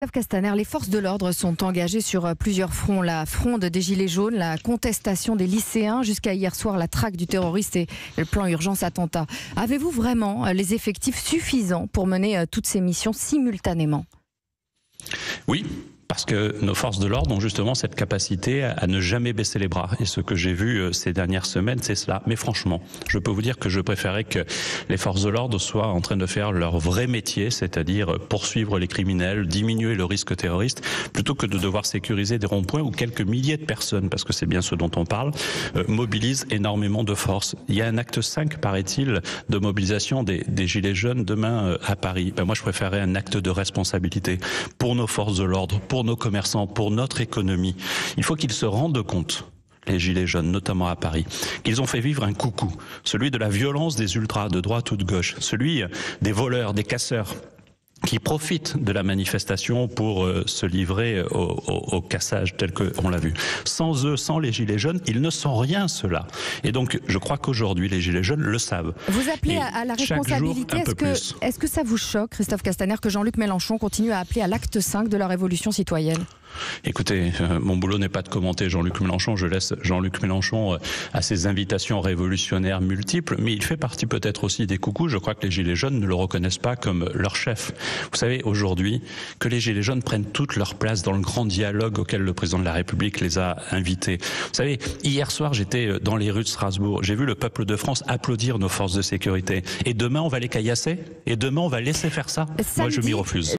Christophe Castaner, les forces de l'ordre sont engagées sur plusieurs fronts. La fronde des Gilets jaunes, la contestation des lycéens, jusqu'à hier soir la traque du terroriste et le plan urgence attentat. Avez-vous vraiment les effectifs suffisants pour mener toutes ces missions simultanément ? Oui. Parce que nos forces de l'ordre ont justement cette capacité à ne jamais baisser les bras. Et ce que j'ai vu ces dernières semaines, c'est cela. Mais franchement, je peux vous dire que je préférais que les forces de l'ordre soient en train de faire leur vrai métier, c'est-à-dire poursuivre les criminels, diminuer le risque terroriste, plutôt que de devoir sécuriser des ronds-points où quelques milliers de personnes, parce que c'est bien ce dont on parle, mobilisent énormément de force. Il y a un acte 5, paraît-il, de mobilisation des Gilets jaunes demain à Paris. Moi, je préférerais un acte de responsabilité pour nos forces de l'ordre, pour nos commerçants, pour notre économie. Il faut qu'ils se rendent compte, les Gilets jaunes, notamment à Paris, qu'ils ont fait vivre un coucou, celui de la violence des ultras, de droite ou de gauche, celui des voleurs, des casseurs, qui profitent de la manifestation pour se livrer au cassage tel qu'on l'a vu. Sans eux, sans les Gilets jaunes, ils ne sont rien, ceux-là. Et donc, je crois qu'aujourd'hui, les Gilets jaunes le savent. Vous appelez à la responsabilité. Est-ce que ça vous choque, Christophe Castaner, que Jean-Luc Mélenchon continue à appeler à l'acte 5 de la révolution citoyenne ? Écoutez, mon boulot n'est pas de commenter Jean-Luc Mélenchon, je laisse Jean-Luc Mélenchon à ses invitations révolutionnaires multiples, mais il fait partie peut-être aussi des coucous. Je crois que les Gilets jaunes ne le reconnaissent pas comme leur chef. Vous savez, aujourd'hui, que les Gilets jaunes prennent toute leur place dans le grand dialogue auquel le président de la République les a invités. Vous savez, hier soir, j'étais dans les rues de Strasbourg, j'ai vu le peuple de France applaudir nos forces de sécurité. Et demain, on va les caillasser ? Et demain, on va laisser faire ça ? Moi, je m'y refuse.